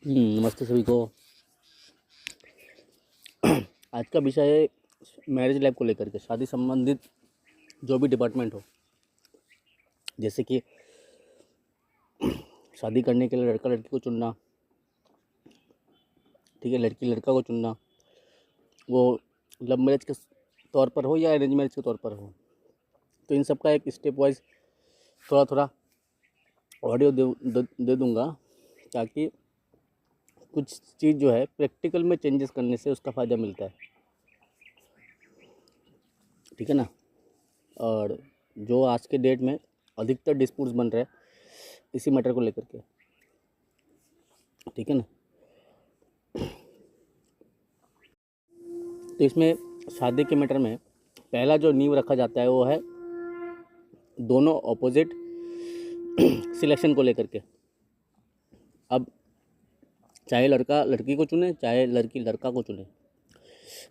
नमस्ते सभी को। आज का विषय है मैरिज लाइफ को लेकर के, शादी संबंधित जो भी डिपार्टमेंट हो, जैसे कि शादी करने के लिए लड़का लड़की को चुनना, ठीक है, लड़की लड़का को चुनना, वो लव मैरिज के तौर पर हो या अरेंज मैरिज के तौर पर हो। तो इन सब का एक स्टेप वाइज थोड़ा थोड़ा ऑडियो दे दूँगा, ताकि कुछ चीज़ जो है प्रैक्टिकल में चेंजेस करने से उसका फ़ायदा मिलता है, ठीक है ना। और जो आज के डेट में अधिकतर डिस्प्यूट्स बन रहे हैं इसी मैटर को लेकर के, ठीक है ना। तो इसमें शादी के मैटर में पहला जो नींव रखा जाता है वो है दोनों ऑपोजिट सिलेक्शन को लेकर के। अब चाहे लड़का लड़की को चुने, चाहे लड़की लड़का को चुने,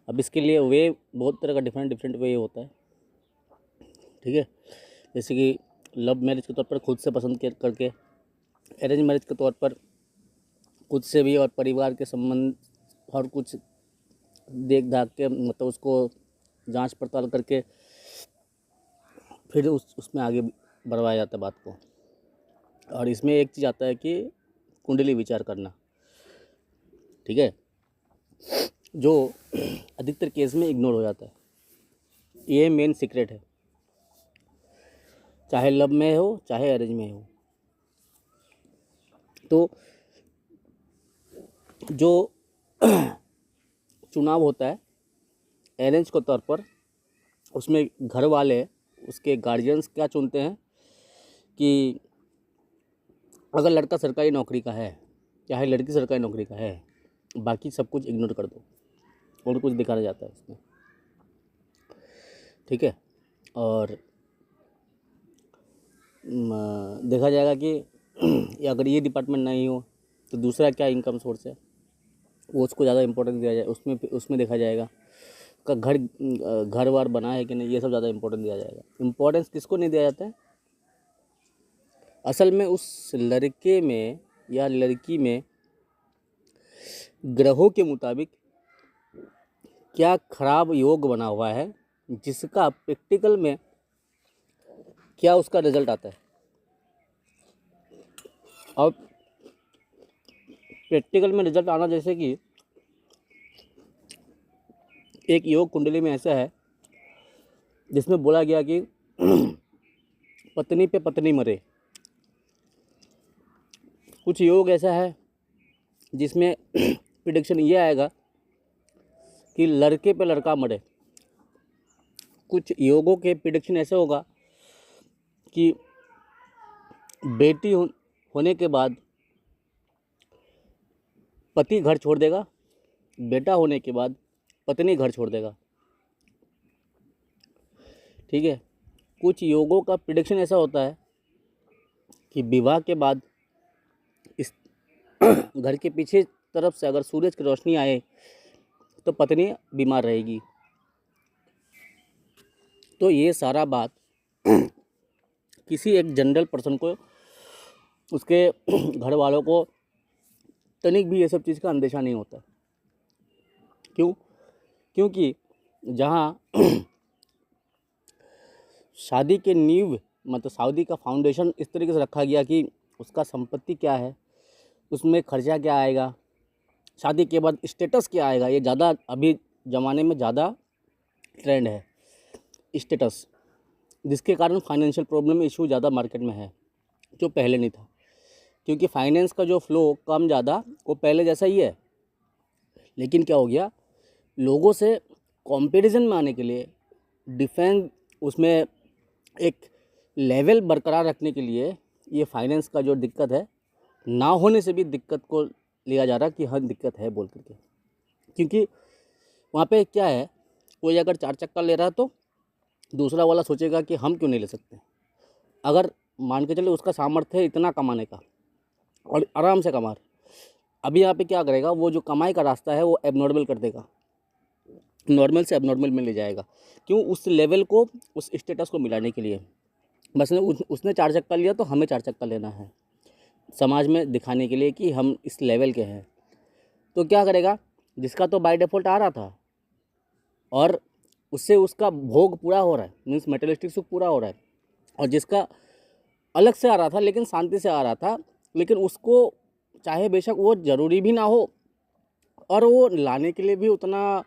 अब इसके लिए वे बहुत तरह का डिफरेंट वे होता है, ठीक है। जैसे कि लव मैरिज के तौर पर खुद से पसंद करके, अरेंज मैरिज के तौर पर खुद से भी और परिवार के संबंध और कुछ देख दाख के, मतलब उसको जांच पड़ताल करके फिर उसमें आगे बढ़वाया जाता है बात को। और इसमें एक चीज़ आता है कि कुंडली विचार करना, ठीक है, जो अधिकतर केस में इग्नोर हो जाता है। ये मेन सीक्रेट है, चाहे लव में हो चाहे अरेंज में हो। तो जो चुनाव होता है अरेंज के तौर पर, उसमें घर वाले, उसके गार्जियंस क्या चुनते हैं कि अगर लड़का सरकारी नौकरी का है, चाहे लड़की सरकारी नौकरी का है, बाकी सब कुछ इग्नोर कर दो और कुछ दिखाया जाता है इसमें, ठीक है। और देखा जाएगा कि अगर ये डिपार्टमेंट नहीं हो तो दूसरा क्या इनकम सोर्स है वो उसको ज़्यादा इंपॉर्टेंस दिया जाए, उसमें देखा जाएगा का घर वार बना है कि नहीं, ये सब ज़्यादा इंपॉर्टेंस दिया जाएगा। इम्पोर्टेंस किसको नहीं दिया जाता है, असल में उस लड़के में या लड़की में ग्रहों के मुताबिक क्या खराब योग बना हुआ है, जिसका प्रैक्टिकल में क्या उसका रिजल्ट आता है। और प्रैक्टिकल में रिजल्ट आना, जैसे कि एक योग कुंडली में ऐसा है जिसमें बोला गया कि पत्नी पे पत्नी मरे। कुछ योग ऐसा है जिसमें प्रिडिक्शन ये आएगा कि लड़के पे लड़का मरे। कुछ योगों के प्रिडिक्शन ऐसे होगा कि बेटी होने के बाद पति घर छोड़ देगा, बेटा होने के बाद पत्नी घर छोड़ देगा, ठीक है। कुछ योगों का प्रिडिक्शन ऐसा होता है कि विवाह के बाद इस घर के पीछे तरफ से अगर सूरज की रोशनी आए तो पत्नी बीमार रहेगी। तो ये सारा बात किसी एक जनरल पर्सन को, उसके घर वालों को तनिक भी ये सब चीज़ का अंदेशा नहीं होता। क्यों? क्योंकि जहाँ शादी के नींव, मतलब शादी का फाउंडेशन इस तरीके से रखा गया कि उसका संपत्ति क्या है, उसमें खर्चा क्या आएगा, शादी के बाद स्टेटस क्या आएगा, ये ज़्यादा अभी ज़माने में ज़्यादा ट्रेंड है स्टेटस, जिसके कारण फाइनेंशियल प्रॉब्लम इशू ज़्यादा मार्केट में है, जो पहले नहीं था। क्योंकि फाइनेंस का जो फ्लो कम ज़्यादा वो पहले जैसा ही है, लेकिन क्या हो गया, लोगों से कंपैरिजन में आने के लिए, डिफेंस उसमें एक लेवल बरकरार रखने के लिए, ये फाइनेंस का जो दिक्कत है ना होने से भी दिक्कत को लिया जा रहा है कि हाँ दिक्कत है बोल करके। क्योंकि वहाँ पे क्या है, कोई अगर 4 चक्का ले रहा है तो दूसरा वाला सोचेगा कि हम क्यों नहीं ले सकते। अगर मान के चले उसका सामर्थ्य है इतना कमाने का और आराम से कमा रहे, अभी यहाँ पे क्या करेगा, वो जो कमाई का रास्ता है वो एबनॉर्मल कर देगा, नॉर्मल से एबनॉर्मल में ले जाएगा। क्यों? उस लेवल को, उस स्टेटस को मिलाने के लिए। बस उसने 4 चक्का लिया तो हमें 4 चक्का लेना है, समाज में दिखाने के लिए कि हम इस लेवल के हैं। तो क्या करेगा, जिसका तो बाय डिफ़ॉल्ट आ रहा था और उससे उसका भोग पूरा हो रहा है, मीन्स मटेरियलिस्टिक सुख पूरा हो रहा है, और जिसका अलग से आ रहा था लेकिन शांति से आ रहा था, लेकिन उसको चाहे बेशक वो ज़रूरी भी ना हो और वो लाने के लिए भी उतना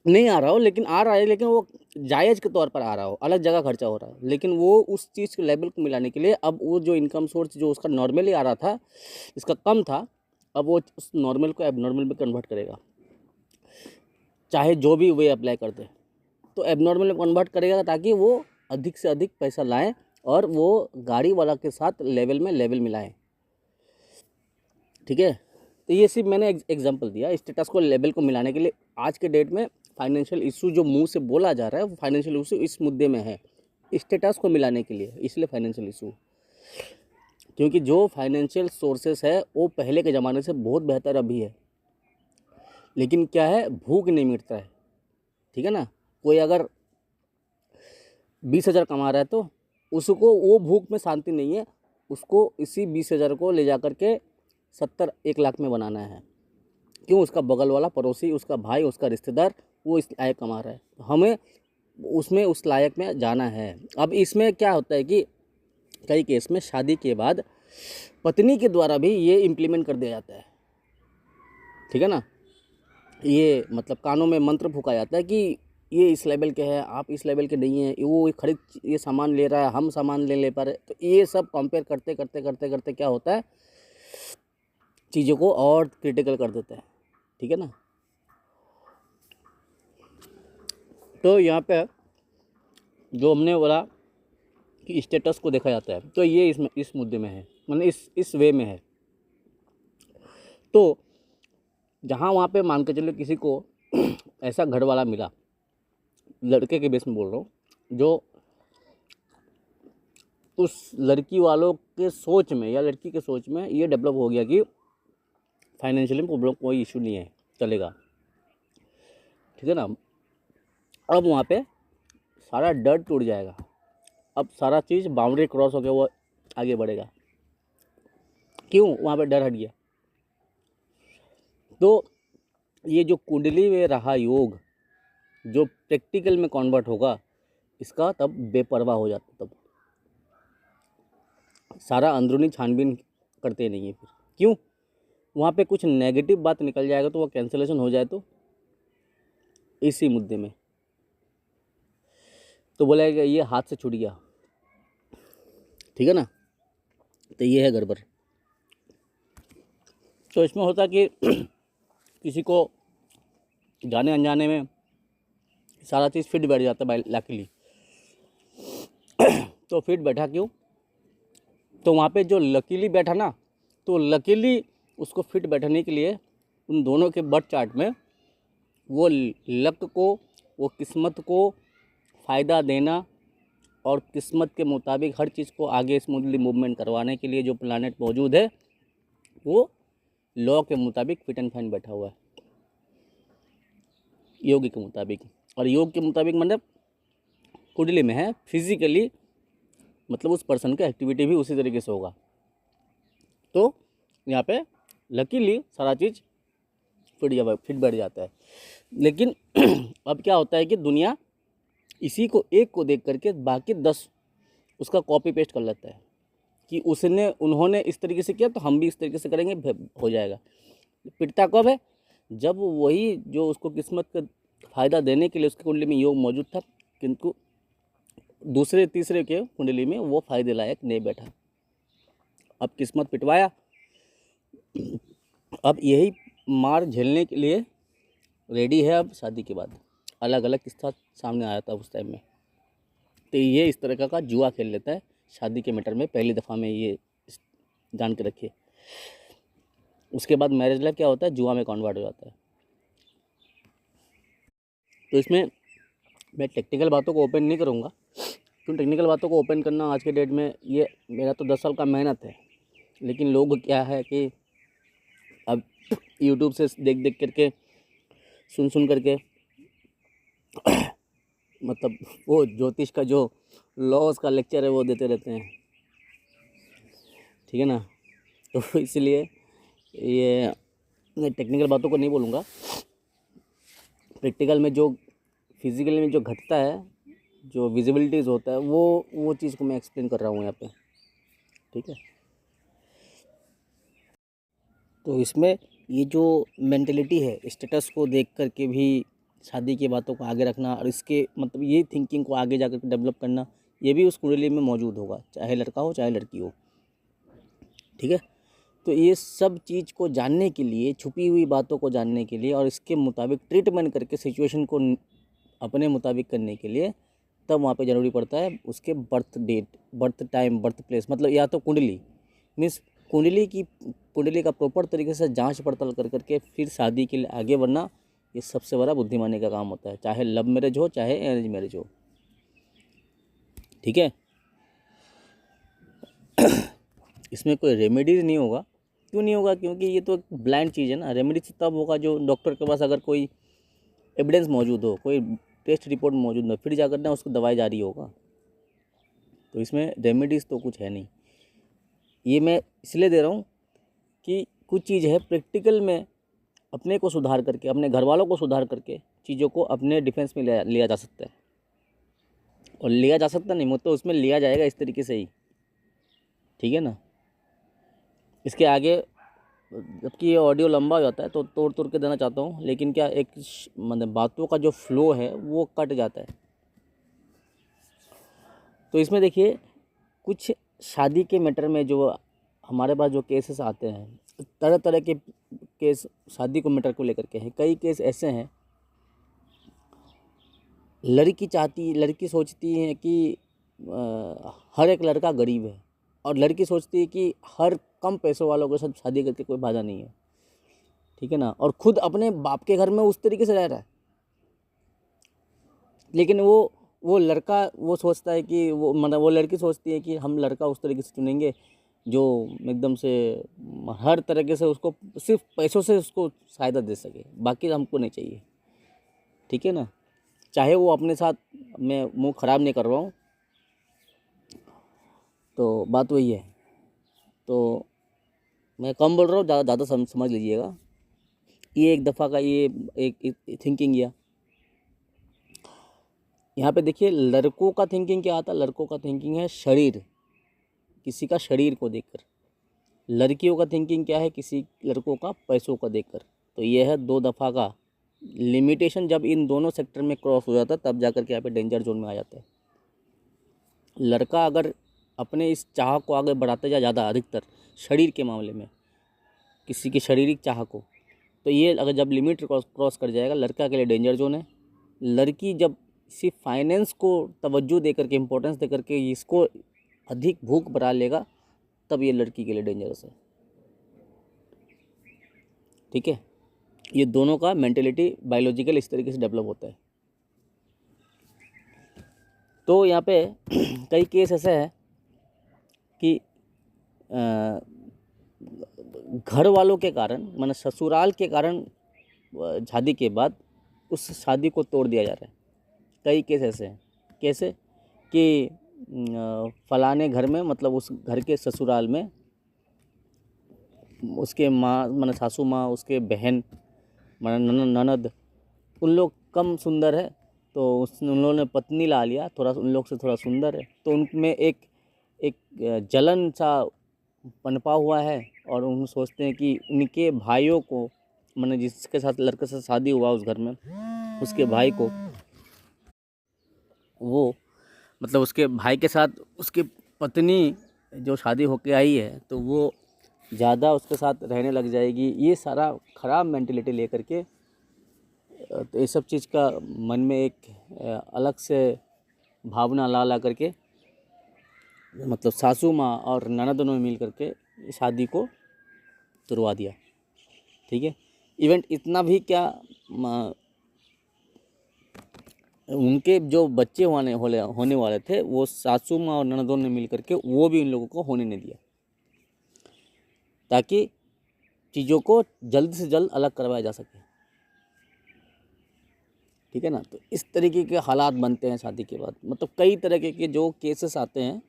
नहीं आ रहा हो, लेकिन आ रहा है, लेकिन वो जायज़ के तौर पर आ रहा हो, अलग जगह खर्चा हो रहा है, लेकिन वो उस चीज़ के लेवल को मिलाने के लिए अब वो जो इनकम सोर्स जो उसका नॉर्मली आ रहा था, इसका कम था, अब वो उस नॉर्मल को एबनॉर्मल में कन्वर्ट करेगा, चाहे जो भी वे अप्लाई कर दे। तो एबनॉर्मल में कन्वर्ट करेगा ताकि वो अधिक से अधिक पैसा लाएं और वो गाड़ी वाला के साथ लेवल में लेवल मिलाएं। ठीक है, तो ये सिर्फ मैंने एग्जांपल दिया स्टेटस को लेवल को मिलाने के लिए। आज के डेट में फाइनेंशियल इशू जो मुंह से बोला जा रहा है वो फाइनेंशियल इशू इस मुद्दे में है, स्टेटस को मिलाने के लिए, इसलिए फाइनेंशियल इशू। क्योंकि जो फाइनेंशियल सोर्सेस है वो पहले के ज़माने से बहुत बेहतर अभी है, लेकिन क्या है, भूख नहीं मिटता है। ठीक है ना, कोई अगर 20,000 कमा रहा है तो उसको वो भूख में शांति नहीं है, उसको इसी 20,000 को ले जा कर के 70-1 लाख में बनाना है। क्यों, उसका बगल वाला पड़ोसी, उसका भाई, उसका रिश्तेदार वो इस लायक कमा रहा है, हमें उसमें उस लायक में जाना है। अब इसमें क्या होता है कि कई केस में शादी के बाद पत्नी के द्वारा भी ये इम्प्लीमेंट कर दिया जाता है। ठीक है ना, ये मतलब कानों में मंत्र फूका जाता है कि ये इस लेवल के हैं, आप इस लेवल के नहीं हैं, वो खरीद ये सामान ले रहा है, हम सामान ले पा रहे। तो ये सब कंपेयर करते करते करते करते क्या होता है, चीज़ों को और क्रिटिकल कर देता है। ठीक है ना, तो यहाँ पे जो हमने बोला कि स्टेटस को देखा जाता है, तो ये इसमें इस मुद्दे में है, मतलब इस वे में है। तो जहाँ वहाँ पे मान के चलो किसी को ऐसा घर वाला मिला, लड़के के बेस में बोल रहा हूँ, जो उस लड़की वालों के सोच में या लड़की के सोच में ये डेवलप हो गया कि फाइनेंशियली प्रॉब्लम कोई इशू नहीं है, चलेगा। ठीक है ना, अब वहाँ पे सारा डर टूट जाएगा, अब सारा चीज़ बाउंड्री क्रॉस होकर वो आगे बढ़ेगा। क्यों, वहाँ पे डर हट गया। तो ये जो कुंडली में रहा योग जो प्रैक्टिकल में कन्वर्ट होगा, इसका तब बेपरवाह हो जाता, तब सारा अंदरूनी छानबीन करते नहीं है। फिर क्यों, वहाँ पे कुछ नेगेटिव बात निकल जाएगा तो वो कैंसिलेशन हो जाए, तो इसी मुद्दे में तो बोलेगा ये हाथ से छूट गया। ठीक है ना, तो ये है गड़बड़। तो इसमें होता कि किसी को जाने अनजाने में सारा चीज़ फिट बैठ जाता है लकीली। तो फिट बैठा क्यों, तो वहाँ पे जो लकीली बैठा ना, तो लकीली उसको फिट बैठने के लिए उन दोनों के बर्थ चार्ट में वो लक को, वो किस्मत को फ़ायदा देना और किस्मत के मुताबिक हर चीज़ को आगे स्मूथली मूवमेंट करवाने के लिए जो प्लानेट मौजूद है वो लॉ के मुताबिक फिट एंड फाइन बैठा हुआ है, योग के मुताबिक। और योग के मुताबिक मतलब कुंडली में है, फिजिकली मतलब उस पर्सन का एक्टिविटी भी उसी तरीके से होगा। तो यहाँ पे लकीली सारा चीज़ फिट बैठ जाता है। लेकिन अब क्या होता है कि दुनिया इसी को एक को देख करके बाकी 10 उसका कॉपी पेस्ट कर लेता है कि उन्होंने इस तरीके से किया तो हम भी इस तरीके से करेंगे, हो जाएगा। पिटता कब है, जब वही जो उसको किस्मत का फ़ायदा देने के लिए उसकी कुंडली में योग मौजूद था, किंतु दूसरे तीसरे के कुंडली में वो फ़ायदे लायक नहीं बैठा। अब किस्मत पिटवाया, अब यही मार झेलने के लिए रेडी है। अब शादी के बाद अलग अलग किस्सा सामने आया था उस टाइम में। तो ये इस तरह का जुआ खेल लेता है शादी के मैटर में, पहली दफ़ा में, ये जान के रखिए। उसके बाद मैरिज लाइफ क्या होता है, जुआ में कन्वर्ट हो जाता है। तो इसमें मैं टेक्निकल बातों को ओपन नहीं करूँगा, क्योंकि टेक्निकल बातों को ओपन करना आज के डेट में ये मेरा तो 10 साल का मेहनत है। लेकिन लोग क्या है कि अब यूट्यूब से देख देख करके, सुन करके मतलब वो ज्योतिष का जो लॉस का लेक्चर है वो देते रहते हैं। ठीक है ना। तो इसलिए ये मैं टेक्निकल बातों को नहीं बोलूँगा, प्रैक्टिकल में जो फिजिकल में जो घटता है, जो विजिबिलिटीज़ होता है, वो चीज़ को मैं एक्सप्लेन कर रहा हूँ यहाँ पे, ठीक है। तो इसमें ये जो मेंटेलिटी है, स्टेटस को देख कर के भी शादी की बातों को आगे रखना, और इसके मतलब ये थिंकिंग को आगे जाकर के डेवलप करना, ये भी उस कुंडली में मौजूद होगा, चाहे लड़का हो चाहे लड़की हो, ठीक है। तो ये सब चीज़ को जानने के लिए, छुपी हुई बातों को जानने के लिए और इसके मुताबिक ट्रीटमेंट करके सिचुएशन को अपने मुताबिक करने के लिए, तब वहाँ पे ज़रूरी पड़ता है उसके birth date, birth time, birth place, मतलब या तो कुंडली मीन्स कुंडली का प्रॉपर तरीके से जांच पड़ताल कर करके फिर शादी के लिए आगे बढ़ना, ये सबसे बड़ा बुद्धिमानी का काम होता है, चाहे लव मैरिज हो चाहे अरेंज मैरिज हो, ठीक है। इसमें कोई रेमेडीज नहीं होगा, क्यों नहीं होगा, क्योंकि ये तो एक ब्लाइंड चीज़ है ना। रेमेडीज तब होगा जो डॉक्टर के पास अगर कोई एविडेंस मौजूद हो, कोई टेस्ट रिपोर्ट मौजूद हो, फिर जाकर ना उसको दवाई जारी होगा। तो इसमें रेमेडीज़ तो कुछ है नहीं। ये मैं इसलिए दे रहा हूँ कि कुछ चीज़ है प्रैक्टिकल में अपने को सुधार करके, अपने घर वालों को सुधार करके चीज़ों को अपने डिफेंस में लिया जा सकता है, और लिया जा सकता नहीं, मतलब उसमें लिया जाएगा इस तरीके से ही, ठीक है ना। इसके आगे जबकि ये ऑडियो लंबा हो जाता है तो तोड़ तोड़ के देना चाहता हूँ, लेकिन क्या एक मतलब बातों का जो फ्लो है वो कट जाता है। तो इसमें देखिए कुछ शादी के मैटर में जो हमारे पास जो केसेस आते हैं, तरह तरह के केस शादी को मैटर को लेकर के हैं। कई केस ऐसे हैं, लड़की सोचती है कि हर एक लड़का गरीब है, और लड़की सोचती है कि हर कम पैसों वालों के साथ शादी करके कोई फायदा नहीं है, ठीक है ना। और खुद अपने बाप के घर में उस तरीके से रह रहा है, लेकिन वो लड़का वो सोचता है कि वो लड़की सोचती है कि हम लड़का उस तरीके से चुनेंगे जो एकदम से हर तरीके से उसको सिर्फ पैसों से उसको फ़ायदा दे सके, बाकी हमको नहीं चाहिए, ठीक है ना। चाहे वो अपने साथ, मैं मुंह ख़राब नहीं कर रहा हूँ, तो बात वही है। तो मैं कम बोल रहा हूँ, ज़्यादा समझ लीजिएगा। ये एक दफ़ा का ये एक थिंकिंग गया। यहाँ पे देखिए लड़कों का थिंकिंग क्या आता है, लड़कों का थिंकिंग है शरीर, किसी का शरीर को देखकर। लड़कियों का थिंकिंग क्या है, किसी लड़कों का पैसों को देखकर। तो ये है दो दफ़ा का लिमिटेशन, जब इन दोनों सेक्टर में क्रॉस हो जाता है तब जाकर के यहाँ पे डेंजर जोन में आ जाता है। लड़का अगर अपने इस चाह को आगे बढ़ाते जाए ज़्यादा, अधिकतर शरीर के मामले में किसी की शारीरिक चाह को, तो ये अगर जब लिमिट क्रॉस कर जाएगा, लड़का के लिए डेंजर जोन है। लड़की जब सिर्फ फाइनेंस को तवज्जो दे करके, इम्पोर्टेंस दे करके इसको अधिक भूख बढ़ा लेगा, तब ये लड़की के लिए डेंजरस है, ठीक है। ये दोनों का मेंटेलिटी बायोलॉजिकल इस तरीके से डेवलप होता है। तो यहाँ पे कई केस ऐसे हैं कि घर वालों के कारण, माने ससुराल के कारण शादी के बाद उस शादी को तोड़ दिया जा रहा है। कई केस ऐसे हैं, कैसे कि फलाने घर में, मतलब उस घर के ससुराल में उसके माँ, माने सासू माँ, उसके बहन, माने ननद, उन लोग कम सुंदर है, तो उन लोगों ने पत्नी ला लिया, थोड़ा उन लोग से थोड़ा सुंदर है, तो उनमें एक जलन सा पनपा हुआ है, और उन सोचते हैं कि उनके भाइयों को, माने जिसके साथ लड़के से शादी हुआ उस घर में, उसके भाई को, वो मतलब उसके भाई के साथ उसकी पत्नी जो शादी होके आई है, तो वो ज़्यादा उसके साथ रहने लग जाएगी। ये सारा ख़राब मेंटेलिटी लेकर के, तो ये सब चीज़ का मन में एक अलग से भावना ला करके, मतलब सासू माँ और ननद ने मिल करके शादी को तुड़वा दिया, ठीक है। इवेंट इतना भी क्या, उनके जो बच्चे होने वाले थे, वो सासू माँ और ननदों ने मिल करके वो भी इन लोगों को होने नहीं दिया, ताकि चीज़ों को जल्द से जल्द अलग करवाया जा सके, ठीक है ना। तो इस तरीके के हालात बनते हैं शादी के बाद। मतलब कई तरह के जो केसेस आते हैं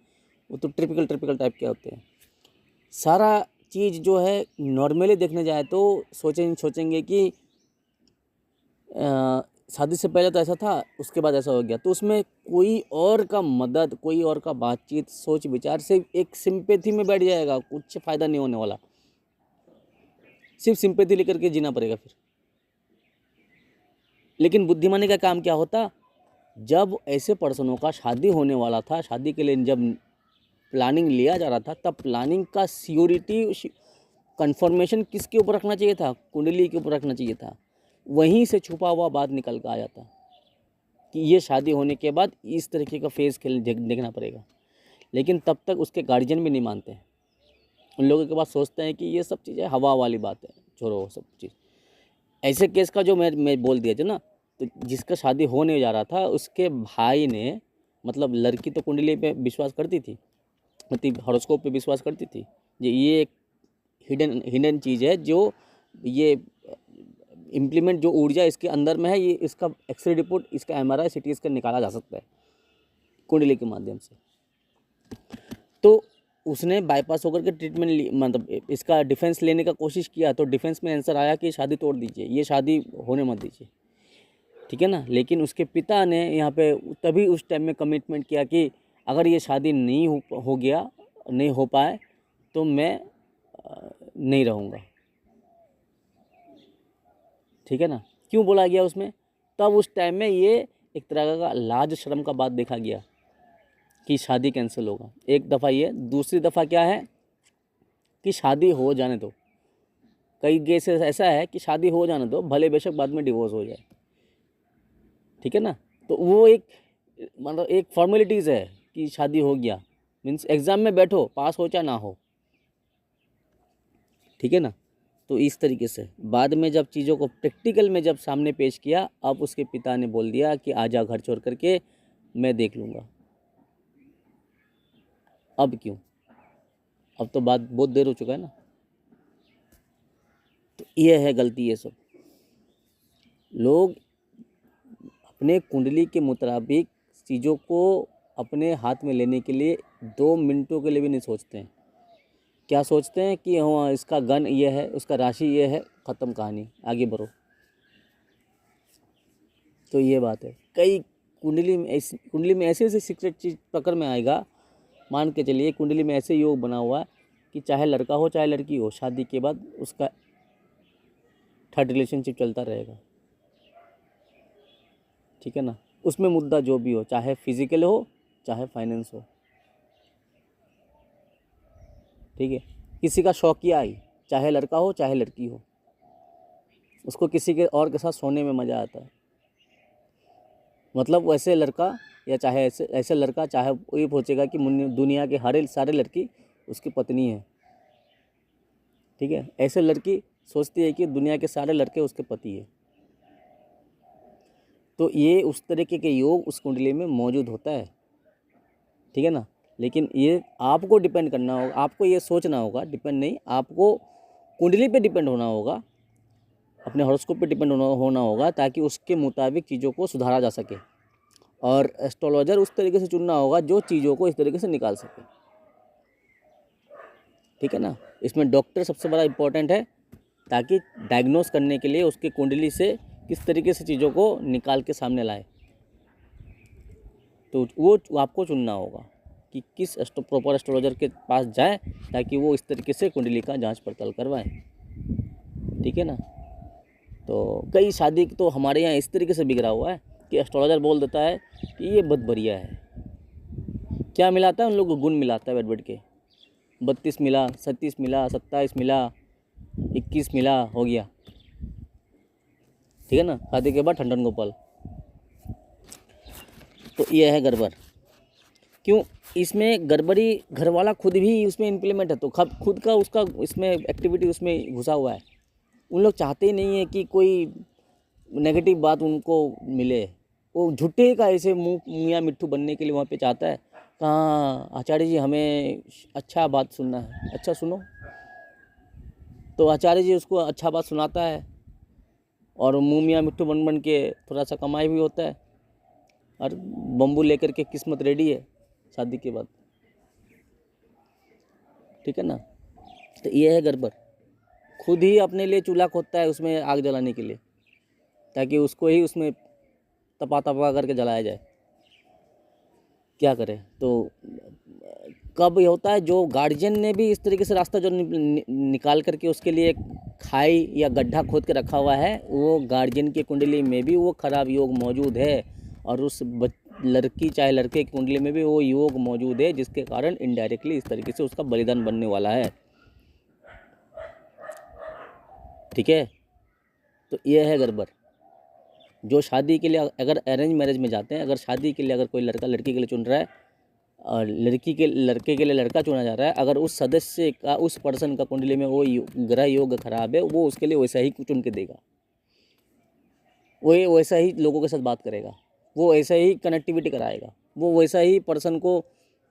वो तो ट्रिपिकल टाइप के होते हैं। सारा चीज़ जो है नॉर्मली देखने जाए तो सोचेंगे कि शादी से पहले तो ऐसा था, उसके बाद ऐसा हो गया। तो उसमें कोई और का मदद, कोई और का बातचीत, सोच विचार से एक सिंपैथी में बैठ जाएगा, कुछ फ़ायदा नहीं होने वाला। सिर्फ सिंपैथी लेकर के जीना पड़ेगा फिर। लेकिन बुद्धिमानी का काम क्या होता, जब ऐसे पर्सनों का शादी होने वाला था, शादी के लिए जब प्लानिंग लिया जा रहा था, तब प्लानिंग का सियोरिटी कंफर्मेशन किसके ऊपर रखना चाहिए था, कुंडली के ऊपर रखना चाहिए था। वहीं से छुपा हुआ बात निकल कर आ जाता कि ये शादी होने के बाद इस तरीके का फेस खेल देखना पड़ेगा। लेकिन तब तक उसके गार्जियन भी नहीं मानते हैं। उन लोगों के पास सोचते हैं कि ये सब चीज़ें हवा वाली बात है, छोड़ो सब चीज़। ऐसे केस का जो मैं बोल दिया जो ना, तो जिसका शादी होने जा रहा था उसके भाई ने, मतलब लड़की तो कुंडली पे विश्वास करती थी, मतलब हॉरोस्कोप पे विश्वास करती थी। ये एक हिडन चीज़ है जो ये इम्प्लीमेंट जो ऊर्जा इसके अंदर में है, ये इसका एक्सरे रिपोर्ट, इसका एमआरआई सीटी स्कैन निकाला जा सकता है कुंडली के माध्यम से। तो उसने बाईपास होकर के ट्रीटमेंट मतलब इसका डिफेंस लेने का कोशिश किया, तो डिफेंस में आंसर आया कि शादी तोड़ दीजिए, ये शादी होने मत दीजिए, ठीक है ना। लेकिन उसके पिता ने यहाँ पे तभी उस टाइम में कमिटमेंट किया कि अगर ये शादी नहीं हो पाए तो मैं नहीं रहूँगा, ठीक है ना। क्यों बोला गया उसमें, तब उस टाइम में ये एक तरह का लाज शर्म का बात देखा गया कि शादी कैंसिल होगा। एक दफ़ा ये, दूसरी दफ़ा क्या है कि शादी हो जाने दो। कई केस ऐसा है कि शादी हो जाने दो, भले बेशक बाद में डिवोर्स हो जाए, ठीक है ना। तो वो एक मतलब एक फॉर्मेलिटीज़ है कि शादी हो गया, मीन्स एग्ज़ाम में बैठो, पास हो चाहे ना हो, ठीक है ना। तो इस तरीके से बाद में जब चीज़ों को प्रैक्टिकल में जब सामने पेश किया, अब उसके पिता ने बोल दिया कि आजा घर छोड़ करके, मैं देख लूँगा। अब क्यों, अब तो बात बहुत देर हो चुका है ना। तो ये है गलती, ये सब लोग अपने कुंडली के मुताबिक चीज़ों को अपने हाथ में लेने के लिए 2 मिनटों के लिए भी नहीं सोचते हैं। क्या सोचते हैं कि हाँ इसका गण ये है, उसका राशि ये है, ख़त्म कहानी, आगे बढ़ो। तो ये बात है। कई कुंडली में ऐसे ऐसे सीक्रेट चीज़ पकड़ में आएगा। मान के चलिए कुंडली में ऐसे योग बना हुआ है कि चाहे लड़का हो चाहे लड़की हो, शादी के बाद उसका थर्ड रिलेशनशिप चलता रहेगा, ठीक है ना। उसमें मुद्दा जो भी हो, चाहे फिजिकल हो चाहे फाइनेंस हो, ठीक है। किसी का शौकिया ही, चाहे लड़का हो चाहे लड़की हो, उसको किसी के और के साथ सोने में मज़ा आता है। मतलब वैसे लड़का या चाहे ऐसे लड़का, चाहे वो ये सोचेगा कि दुनिया के हर सारे लड़की उसकी पत्नी है, ठीक है। ऐसे लड़की सोचती है कि दुनिया के सारे लड़के उसके पति है। तो ये उस तरीके के योग उस कुंडली में मौजूद होता है, ठीक है ना। लेकिन ये आपको डिपेंड करना होगा, आपको ये सोचना होगा, डिपेंड नहीं, आपको कुंडली पे डिपेंड होना होगा, अपने हॉरोस्कोप पे डिपेंड होना होगा, ताकि उसके मुताबिक चीज़ों को सुधारा जा सके। और एस्ट्रोलॉजर उस तरीके से चुनना होगा जो चीज़ों को इस तरीके से निकाल सके, ठीक है ना। इसमें डॉक्टर सबसे बड़ा इम्पोर्टेंट है, ताकि डायग्नोस करने के लिए उसके कुंडली से किस तरीके से चीज़ों को निकाल के सामने लाए। तो वो आपको चुनना होगा कि किस प्रॉपर एस्ट्रोलॉजर के पास जाए, ताकि वो इस तरीके से कुंडली का जांच पड़ताल करवाएं, ठीक है ना। तो कई शादी तो हमारे यहाँ इस तरीके से बिगड़ा हुआ है कि एस्ट्रोलॉजर बोल देता है कि ये बहुत बढ़िया है। क्या मिलाता है उन लोगों को, गुण मिलाता है बैठ बैठ के, 32 मिला, 37 मिला, 27 मिला, 21 मिला, हो गया, ठीक है ना। शादी के बाद ठंडन गोपाल। तो ये है गड़बड़। क्यों इसमें गड़बड़ी, घर वाला खुद भी उसमें इम्प्लीमेंट है, तो खुद का उसका इसमें एक्टिविटी उसमें घुसा हुआ है। उन लोग चाहते ही नहीं है कि कोई नेगेटिव बात उनको मिले। वो झूठे का ऐसे मियाँ मिट्ठू बनने के लिए वहाँ पे चाहता है। कहाँ आचार्य जी हमें अच्छा बात सुनना है, अच्छा सुनो। तो आचार्य जी उसको अच्छा बात सुनाता है, और मुँह मियाँ मिट्ठू बन बन के थोड़ा सा कमाई भी होता है, और बम्बू लेकर के किस्मत रेडी है शादी के बाद, ठीक है ना। तो ये है गड़बड़। खुद ही अपने लिए चूल्हा खोदता है उसमें आग जलाने के लिए, ताकि उसको ही उसमें तपा तपा करके जलाया जाए। क्या करें? तो कब ये होता है, जो गार्जियन ने भी इस तरीके से रास्ता जो निकाल करके उसके लिए एक खाई या गड्ढा खोद के रखा हुआ है, वो गार्जियन की कुंडली में भी वो खराब योग मौजूद है, और उस लड़की चाहे लड़के की कुंडली में भी वो योग मौजूद है, जिसके कारण इनडायरेक्टली इस तरीके से उसका बलिदान बनने वाला है। ठीक है, तो ये है गड़बड़। जो शादी के लिए अगर अरेंज मैरिज में जाते हैं, अगर शादी के लिए अगर कोई लड़का लड़की के लिए चुन रहा है और लड़के के लिए लड़का चुना जा रहा है, अगर उस सदस्य का, उस पर्सन का कुंडली में वो ग्रह योग खराब है, वो उसके लिए वैसा ही चुन के देगा, वो वैसा ही लोगों के साथ बात करेगा, वो ऐसा ही कनेक्टिविटी कराएगा, वो वैसा ही पर्सन को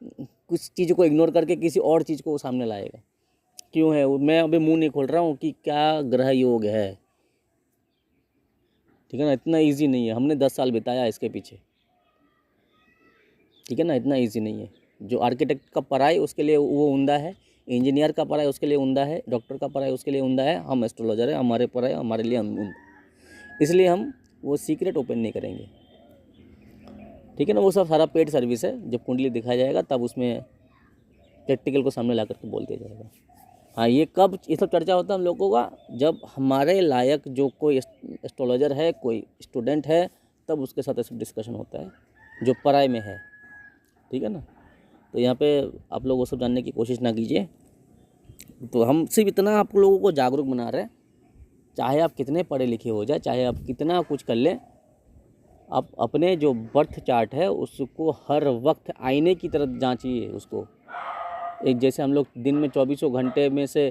कुछ चीज़ों को इग्नोर करके किसी और चीज़ को सामने लाएगा। क्यों है? मैं अभी मुंह नहीं खोल रहा हूँ कि क्या ग्रह योग है, ठीक है ना। इतना इजी नहीं है, हमने 10 साल बिताया इसके पीछे, ठीक है ना। इतना इजी नहीं है। जो आर्किटेक्ट का पढ़ाई उसके लिए वो उमदा है, इंजीनियर का पढ़ाई उसके लिए उमदा है, डॉक्टर का पढ़ाई उसके लिए उमदा है, हम एस्ट्रोलॉजर है, हमारे पढ़ाई हमारे लिए उमदा, इसलिए हम वो सीक्रेट ओपन नहीं करेंगे, ठीक है ना। वो सब सारा पेड सर्विस है, जब कुंडली दिखाया जाएगा तब उसमें प्रैक्टिकल को सामने ला करके बोल दिया जाएगा। हाँ, ये कब ये सब चर्चा होता है हम लोगों का, जब हमारे लायक जो कोई एस्ट्रोलॉजर है, कोई स्टूडेंट है, तब उसके साथ ऐसा डिस्कशन होता है जो पढ़ाई में है, ठीक है ना। तो यहाँ पे आप लोग वो सब जानने की कोशिश ना कीजिए। तो हम सिर्फ इतना आप लोगों को जागरूक बना रहे हैं, चाहे आप कितने पढ़े लिखे हो जाए, चाहे आप कितना कुछ कर लें, आप अपने जो बर्थ चार्ट है उसको हर वक्त आईने की तरह जांचिए उसको। एक जैसे हम लोग दिन में 24 घंटे में से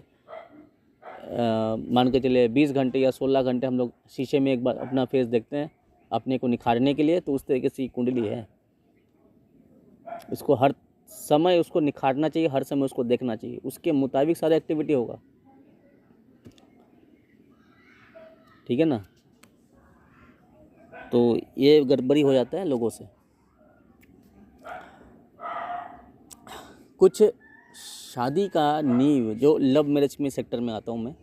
मान के चले 20 घंटे या 16 घंटे हम लोग शीशे में एक बार अपना फेस देखते हैं अपने को निखारने के लिए, तो उस तरीके से कुंडली है, उसको हर समय उसको निखारना चाहिए, हर समय उसको देखना चाहिए, उसके मुताबिक सारा एक्टिविटी होगा, ठीक है ना। तो ये गड़बड़ी हो जाता है लोगों से। कुछ शादी का नींव जो लव मैरिज में सेक्टर में आता हूँ मैं,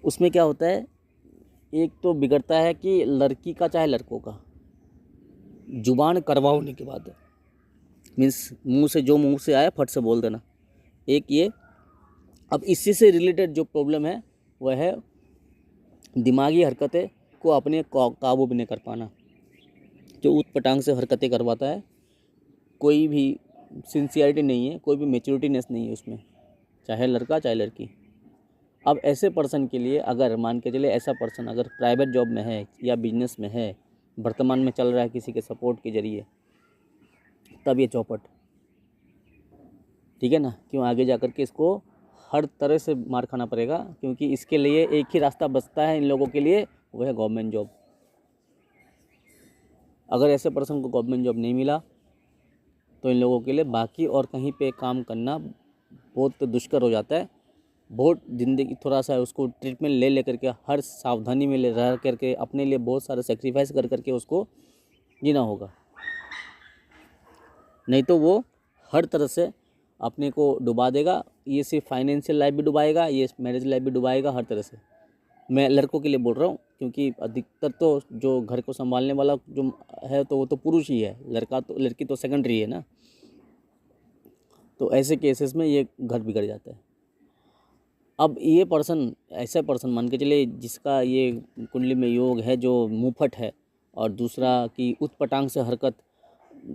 उसमें क्या होता है, एक तो बिगड़ता है कि लड़की का चाहे लड़कों का जुबान करवा होने के बाद, मीन्स मुंह से जो मुंह से आया फट से बोल देना, एक ये। अब इसी से रिलेटेड जो प्रॉब्लम है वह है दिमागी हरकतें को अपने काबू में नहीं कर पाना। जो ऊटपटांग से हरकतें करवाता है, कोई भी सिंसियरिटी नहीं है, कोई भी मैच्योरिटीनेस नहीं है उसमें, चाहे लड़का चाहे लड़की। अब ऐसे पर्सन के लिए, अगर मान के चले ऐसा पर्सन अगर प्राइवेट जॉब में है या बिजनेस में है, वर्तमान में चल रहा है किसी के सपोर्ट के जरिए, तब ये चौपट, ठीक है ना। क्यों? आगे जा कर के इसको हर तरह से मार खाना पड़ेगा, क्योंकि इसके लिए एक ही रास्ता बचता है इन लोगों के लिए, वो है गवर्नमेंट जॉब। अगर ऐसे पर्सन को गवर्नमेंट जॉब नहीं मिला तो इन लोगों के लिए बाकी और कहीं पे काम करना बहुत दुष्कर हो जाता है। बहुत ज़िंदगी थोड़ा सा उसको ट्रीटमेंट ले करके, हर सावधानी में ले रह करके, अपने लिए बहुत सारा सेक्रीफाइस कर करके उसको जीना होगा, नहीं तो वो हर तरह से अपने को डुबा देगा। ये सिर्फ फाइनेंशियल लाइफ भी डुबाएगा, ये मैरिज लाइफ भी डुबाएगा, हर तरह से। मैं लड़कों के लिए बोल रहा हूँ, क्योंकि अधिकतर तो जो घर को संभालने वाला जो है तो वो तो पुरुष ही है, लड़की तो सेकेंडरी है ना। तो ऐसे केसेस में ये घर बिगड़ जाता है। अब ये पर्सन, ऐसा पर्सन मान के चले जिसका ये कुंडली में योग है जो मुंहफट है, और दूसरा कि ऊटपटांग से हरकत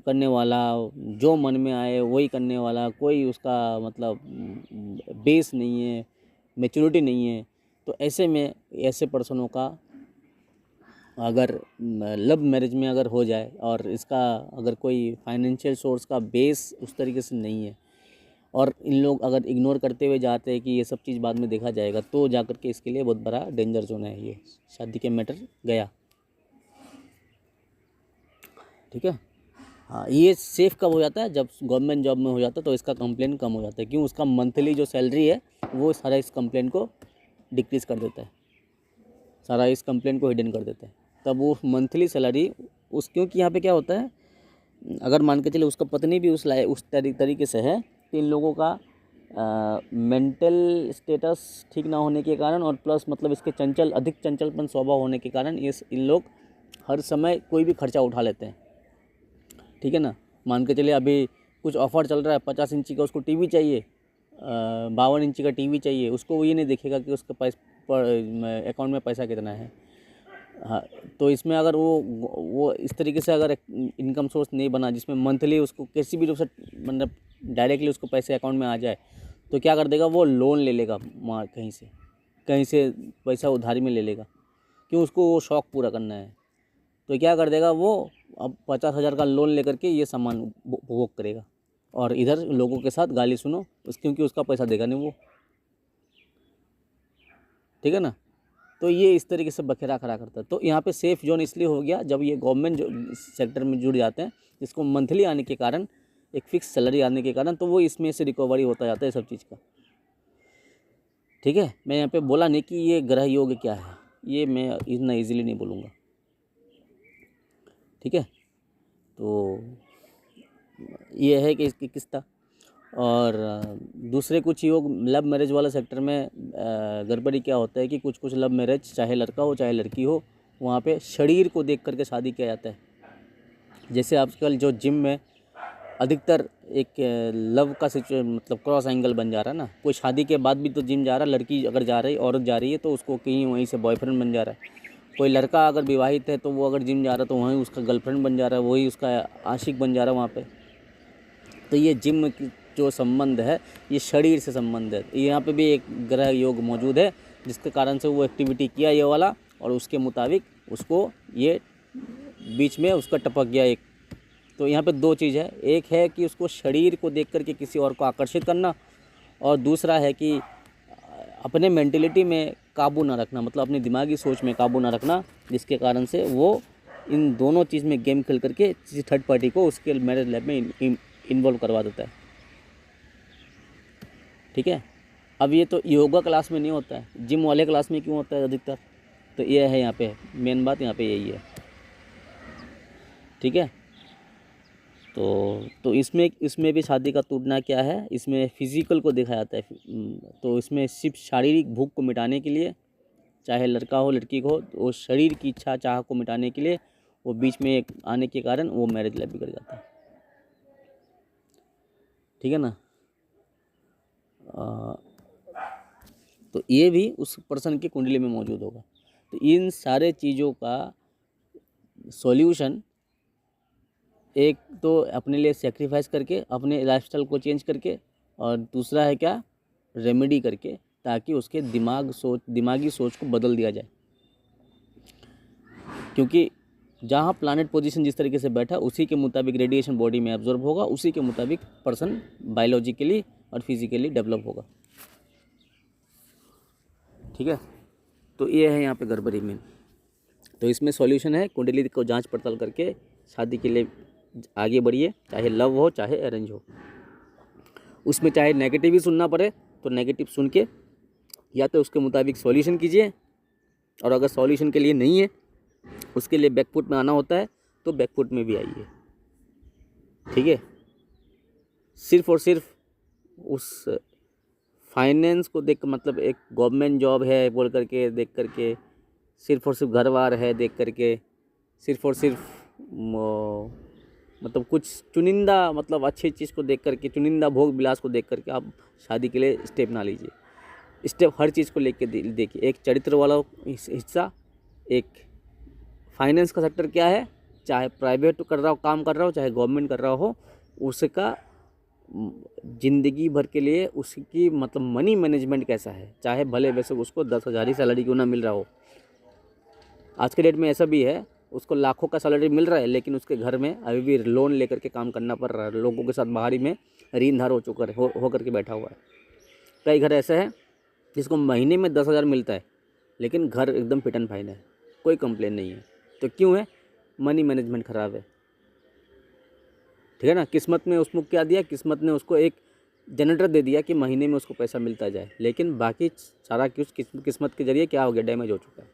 करने वाला, जो मन में आए वही करने वाला, कोई उसका मतलब बेस नहीं है, मैच्योरिटी नहीं है, तो ऐसे में ऐसे पर्सनों का अगर लव मैरिज में अगर हो जाए और इसका अगर कोई फाइनेंशियल सोर्स का बेस उस तरीके से नहीं है, और इन लोग अगर इग्नोर करते हुए जाते हैं कि ये सब चीज़ बाद में देखा जाएगा, तो जा कर के इसके लिए बहुत बड़ा डेंजर जोन है। ये शादी के मैटर गया, ठीक है। हाँ, ये सेफ़ कब हो जाता है? जब गवर्नमेंट जॉब में हो जाता है, तो इसका कंप्लेन कम हो जाता है। क्यों? उसका मंथली जो सैलरी है वो सारा इस कंप्लेन को डिक्रीज़ कर देता है, सारा इस कंप्लेन को हिडन कर देता है। तब वो मंथली सैलरी उस, क्योंकि यहाँ पे क्या होता है, अगर मान के चले उसका पत्नी भी उस तरीके से है, तो इन लोगों का मेंटल स्टेटस ठीक ना होने के कारण और प्लस मतलब इसके अधिक चंचलपन स्वभाव होने के कारण इन लोग हर समय कोई भी खर्चा उठा लेते हैं। ठीक है ना, मान के चलिए अभी कुछ ऑफ़र चल रहा है, 50 इंची का उसको टीवी चाहिए, 52 इंची का टीवी चाहिए, उसको वो ये नहीं देखेगा कि उसके अकाउंट में पैसा कितना है। हाँ, तो इसमें अगर वो इस तरीके से अगर इनकम सोर्स नहीं बना जिसमें मंथली उसको किसी भी रूप से मतलब डायरेक्टली उसको पैसे अकाउंट में आ जाए, तो क्या कर देगा, वो लोन ले लेगा कहीं से पैसा उधारी में ले लेगा, क्यों, उसको वो शौक़ पूरा करना है। तो क्या कर देगा वो, अब 50,000 का लोन लेकर के ये सामान उपभोग करेगा और इधर लोगों के साथ गाली सुनो क्योंकि उसका पैसा देगा नहीं वो। ठीक है ना, तो ये इस तरीके से बखेरा खड़ा करता है। तो यहाँ पे सेफ़ जोन इसलिए हो गया जब ये गवर्नमेंट सेक्टर में जुड़ जाते हैं, जिसको मंथली आने के कारण, एक फिक्स सैलरी आने के कारण, तो वो इसमें से रिकवरी होता जाता है सब चीज़ का। ठीक है, मैं यहाँ पे बोला नहीं कि ये ग्रह योग क्या है, ये मैं इतना ईजिली नहीं बोलूँगा। ठीक है, तो ये है कि इसकी किस्ता। और दूसरे कुछ योग लव मैरिज वाला सेक्टर में गड़बड़ी क्या होता है कि कुछ लव मैरिज, चाहे लड़का हो चाहे लड़की हो, वहाँ पे शरीर को देख करके शादी किया जाता है। जैसे आजकल जो जिम में अधिकतर एक लव का मतलब क्रॉस एंगल बन जा रहा है ना, कोई शादी के बाद भी तो जिम जा रहा है, लड़की अगर जा रही, औरत जा रही है तो उसको कहीं वहीं से बॉयफ्रेंड बन जा रहा है। कोई लड़का अगर विवाहित है तो वो अगर जिम जा रहा है तो वहीं उसका गर्लफ्रेंड बन जा रहा है, वही उसका आशिक बन जा रहा है वहाँ पे। तो ये जिम की जो संबंध है ये शरीर से संबंध है। यहाँ पे भी एक ग्रह योग मौजूद है जिसके कारण से वो एक्टिविटी किया ये वाला, और उसके मुताबिक उसको ये बीच में उसका टपक गया एक। तो यहाँ पे दो चीज़ है, एक है कि उसको शरीर को देख करके किसी और को आकर्षित करना, और दूसरा है कि अपने मेंटलिटी में काबू ना रखना, मतलब अपनी दिमागी सोच में काबू ना रखना, जिसके कारण से वो इन दोनों चीज़ में गेम खेल करके किसी थर्ड पार्टी को उसके मैरिज लाइफ में इन्वॉल्व करवा देता है। ठीक है, अब ये तो योगा क्लास में नहीं होता है, जिम वाले क्लास में क्यों होता है अधिकतर, तो ये है यहाँ पे मेन बात, यहाँ पे यही है। ठीक है, तो इसमें भी शादी का टूटना क्या है, इसमें फिज़िकल को देखा जाता है। तो इसमें सिर्फ शारीरिक भूख को मिटाने के लिए, चाहे लड़का हो लड़की को, वो शरीर की इच्छा चाह को मिटाने के लिए वो बीच में आने के कारण वो मैरिज लाइफ बिगड़ जाता है। ठीक है ना, तो ये भी उस पर्सन की कुंडली में मौजूद होगा। तो इन सारे चीज़ों का सॉल्यूशन एक तो अपने लिए सेक्रीफाइस करके, अपने लाइफस्टाइल को चेंज करके, और दूसरा है क्या, रेमेडी करके, ताकि उसके दिमागी सोच को बदल दिया जाए। क्योंकि जहाँ प्लैनेट पोजीशन जिस तरीके से बैठा उसी के मुताबिक रेडिएशन बॉडी में एब्जॉर्ब होगा, उसी के मुताबिक पर्सन बायोलॉजिकली और फिजिकली डेवलप होगा। ठीक है, तो ये है यहाँ पे गड़बड़ी में। तो इसमें सॉल्यूशन है, कुंडली को जांच पड़ताल करके शादी के लिए आगे बढ़िए, चाहे लव हो चाहे अरेंज हो। उसमें चाहे नेगेटिव ही सुनना पड़े तो नेगेटिव सुन के या तो उसके मुताबिक सॉल्यूशन कीजिए, और अगर सॉल्यूशन के लिए नहीं है, उसके लिए बैकफुट में आना होता है तो बैकफुट में भी आइए। ठीक है, सिर्फ और सिर्फ उस फाइनेंस को देख, मतलब एक गवर्नमेंट जॉब है बोल करके देख करके, सिर्फ और सिर्फ घर बार है देख करके, सिर्फ और सिर्फ मतलब कुछ चुनिंदा, मतलब अच्छी चीज़ को देख करके, चुनिंदा भोग विलास को देख करके आप शादी के लिए स्टेप ना लीजिए। स्टेप हर चीज़ को लेके देखिए, एक चरित्र वाला हिस्सा, एक फाइनेंस का सेक्टर क्या है, चाहे प्राइवेट कर रहा हो, काम कर रहा हो, चाहे गवर्नमेंट कर रहा हो, उसका ज़िंदगी भर के लिए उसकी मतलब मनी मैनेजमेंट कैसा है, चाहे भले वैसे उसको 10,000 ही सैलरी क्यों ना मिल रहा हो। आज के डेट में ऐसा भी है, उसको लाखों का सैलरी मिल रहा है, लेकिन उसके घर में अभी भी लोन लेकर के काम करना पड़ रहा है, लोगों के साथ बाहरी में ऋणधार हो करके बैठा हुआ है। कई घर ऐसे हैं जिसको महीने में 10,000 मिलता है, लेकिन घर एकदम फिट एंड फाइन है, कोई कंप्लेन नहीं है। तो क्यों है, मनी मैनेजमेंट ख़राब है। ठीक है ना, किस्मत में उसको क्या दिया, किस्मत ने उसको एक जनरेटर दे दिया कि महीने में उसको पैसा मिलता जाए, लेकिन बाकी सारा कुछ किस्मत के ज़रिए क्या हो गया, डैमेज हो चुका है।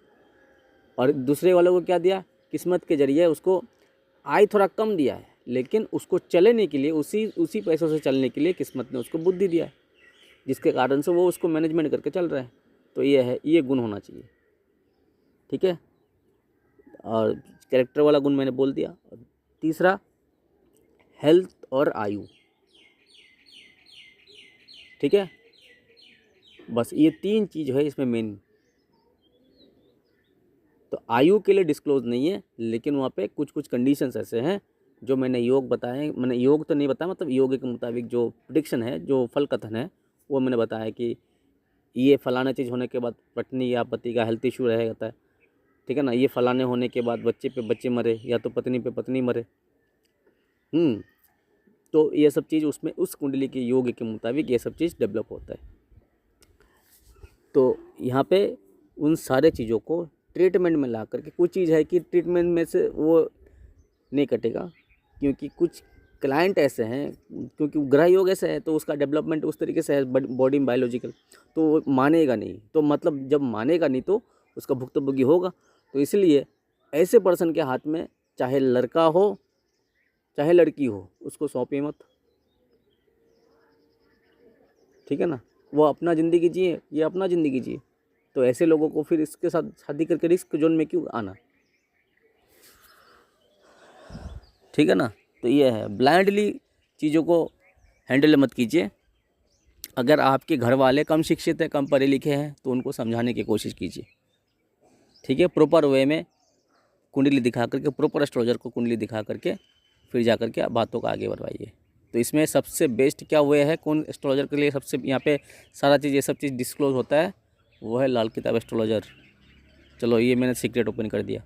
और दूसरे वालों को क्या दिया, किस्मत के ज़रिए उसको आय थोड़ा कम दिया है, लेकिन उसको चलने के लिए, उसी पैसों से चलने के लिए किस्मत ने उसको बुद्धि दिया है। जिसके कारण से वो उसको मैनेजमेंट करके चल रहा है। तो ये है, ये गुण होना चाहिए, ठीक है। और कैरेक्टर वाला गुण मैंने बोल दिया। और तीसरा हेल्थ और आयु, ठीक है। बस ये 3 चीज़ है इसमें मेन। तो आयु के लिए डिस्क्लोज नहीं है, लेकिन वहाँ पे कुछ कुछ कंडीशंस ऐसे हैं जो मैंने योग बताए, मैंने योग तो नहीं बताया, मतलब योग के मुताबिक जो प्रिडिक्शन है, जो फल कथन है, वो मैंने बताया कि ये फलाना चीज़ होने के बाद पत्नी या पति का हेल्थ इशू रहता है, ठीक है ना। ये फलाने होने के बाद बच्चे पे बच्चे मरे, या तो पत्नी पे पत्नी मरे। तो ये सब चीज़ उसमें उस कुंडली के योग के मुताबिक ये सब चीज़ डेवलप होता है। तो यहाँ पे उन सारे चीज़ों को ट्रीटमेंट में ला करके, कुछ चीज़ है कि ट्रीटमेंट में से वो नहीं कटेगा, क्योंकि कुछ क्लाइंट ऐसे हैं, क्योंकि ग्रह योग ऐसे है तो उसका डेवलपमेंट उस तरीके से है बॉडी में बायोलॉजिकल, तो वो मानेगा नहीं। तो मतलब जब मानेगा नहीं तो उसका भुक्तभोगी होगा। तो इसलिए ऐसे पर्सन के हाथ में चाहे लड़का हो चाहे लड़की हो, उसको सौंपे मत, ठीक है ना। वो अपना ज़िंदगी जिए, ये अपना ज़िंदगी जिए। तो ऐसे लोगों को फिर इसके साथ शादी करके रिस्क जोन में क्यों आना, ठीक है ना। तो ये है, ब्लाइंडली चीज़ों को हैंडल मत कीजिए। अगर आपके घर वाले कम शिक्षित हैं, कम पढ़े लिखे हैं, तो उनको समझाने की कोशिश कीजिए, ठीक है। प्रॉपर वे में कुंडली दिखा करके, प्रॉपर एस्ट्रोलॉजर को कुंडली दिखा करके फिर जा करके आप बातों का आगे बढ़वाइए। तो इसमें सबसे बेस्ट क्या हुए है, कौन एस्ट्रोलॉजर के लिए सबसे यहाँ पे सारा चीज़, ये सब चीज़ डिस्क्लोज होता है, वो है लाल किताब एस्ट्रोलॉजर। चलो ये मैंने सीक्रेट ओपन कर दिया।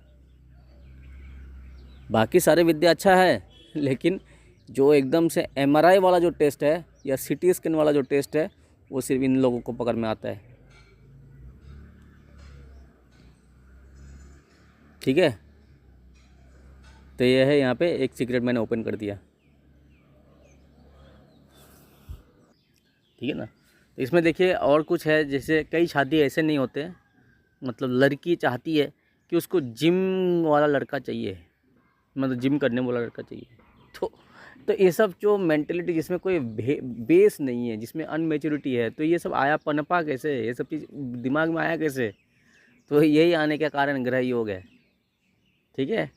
बाकी सारे विद्या अच्छा है, लेकिन जो एकदम से MRI वाला जो टेस्ट है या CT स्कैन वाला जो टेस्ट है, वो सिर्फ इन लोगों को पकड़ में आता है, ठीक है। तो ये है, यहाँ पे एक सीक्रेट मैंने ओपन कर दिया, ठीक है ना। तो इसमें देखिए और कुछ है, जैसे कई शादी ऐसे नहीं होते, मतलब लड़की चाहती है कि उसको जिम वाला लड़का चाहिए, मतलब जिम करने वाला लड़का चाहिए। तो ये सब जो मेंटेलिटी, जिसमें कोई बेस नहीं है, जिसमें अनमेच्योरिटी है, तो ये सब आया पनपा कैसे, ये सब चीज़ दिमाग में आया कैसे। तो यही आने के कारण ग्रह योग है, ठीक है।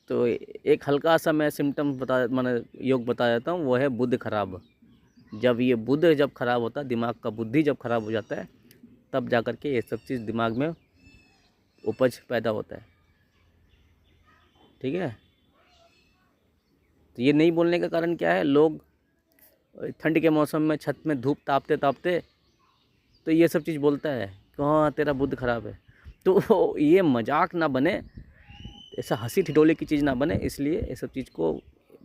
तो एक हल्का सा मैं सिम्टम मैंने योग बता देता हूँ, वो है बुध खराब। जब ये बुध जब खराब होता है, दिमाग का बुद्धि जब खराब हो जाता है, तब जा कर के ये सब चीज़ दिमाग में उपज पैदा होता है, ठीक है। तो ये नहीं बोलने का कारण क्या है, लोग ठंड के मौसम में छत में धूप तापते तापते तो ये सब चीज़ बोलता है कि हाँ तेरा बुध खराब है। तो ये मजाक ना बने, ऐसा हंसी ठिठोले की चीज़ ना बने, इसलिए ये सब चीज़ को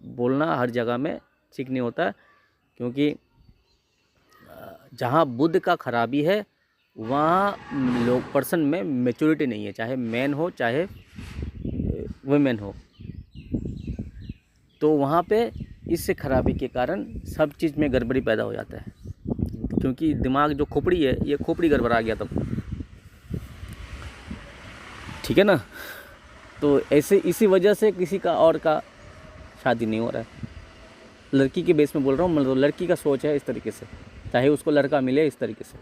बोलना हर जगह में ठीक नहीं होता, क्योंकि जहाँ बुध का खराबी है वहाँ लोग पर्सन में मैच्योरिटी नहीं है, चाहे मैन हो चाहे वुमेन हो। तो वहाँ पे इस खराबी के कारण सब चीज़ में गड़बड़ी पैदा हो जाता है, क्योंकि दिमाग जो खोपड़ी है, ये खोपड़ी गड़बड़ा गया तब, ठीक है ना। तो ऐसे इसी वजह से किसी का और का शादी नहीं हो रहा है। लड़की के बेस में बोल रहा हूँ, मतलब लड़की का सोच है इस तरीके से, चाहे उसको लड़का मिले इस तरीके से,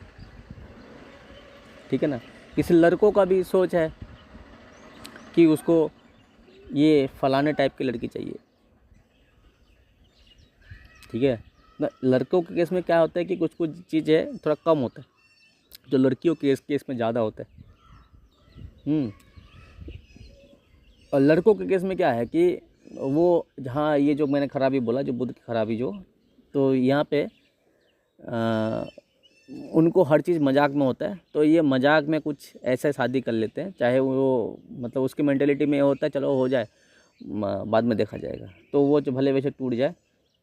ठीक है ना। किसी लड़कों का भी सोच है कि उसको ये फलाने टाइप की लड़की चाहिए, ठीक है ना। लड़कों के केस में क्या होता है कि कुछ कुछ चीज़ें थोड़ा कम होता है, जो लड़कियों के केस में ज़्यादा होता है। और लड़कों के केस में क्या है कि वो जहाँ ये जो मैंने खराबी बोला, जो बुध की खराबी जो, तो यहाँ पे उनको हर चीज़ मजाक में होता है। तो ये मजाक में कुछ ऐसे शादी कर लेते हैं, चाहे वो मतलब उसकी मेंटेलिटी में होता है चलो हो जाए, बाद में देखा जाएगा। तो वो जो भले वैसे टूट जाए,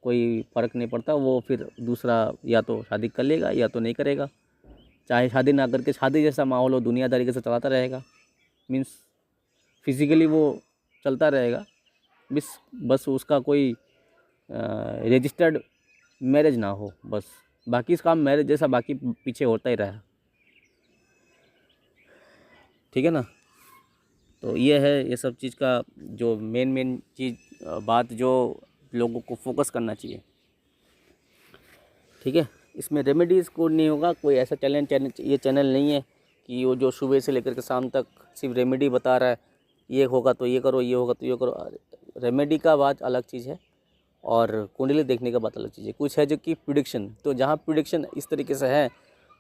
कोई फ़र्क नहीं पड़ता, वो फिर दूसरा या तो शादी कर लेगा या तो नहीं करेगा। चाहे शादी ना करके शादी जैसा माहौल हो, दुनियादारी के साथ चलाता रहेगा, मीन्स फिज़िकली वो चलता रहेगा, बस उसका कोई रजिस्टर्ड मैरिज ना हो, बस बाकी इसका मैरिज जैसा बाकी पीछे होता ही रहा, ठीक है ना। तो ये है, ये सब चीज़ का जो मेन चीज़ बात जो लोगों को फोकस करना चाहिए, ठीक है। इसमें रेमेडीज़ कोड नहीं होगा, कोई ऐसा ये चैनल नहीं है कि वो जो सुबह से लेकर के शाम तक सिर्फ रेमेडी बता रहा है, ये होगा तो ये करो, ये होगा तो ये करो। रेमेडी का बात अलग चीज़ है और कुंडली देखने का बात अलग चीज़ है। कुछ है जो कि प्रिडिक्शन, तो जहाँ प्रिडिक्शन इस तरीके से है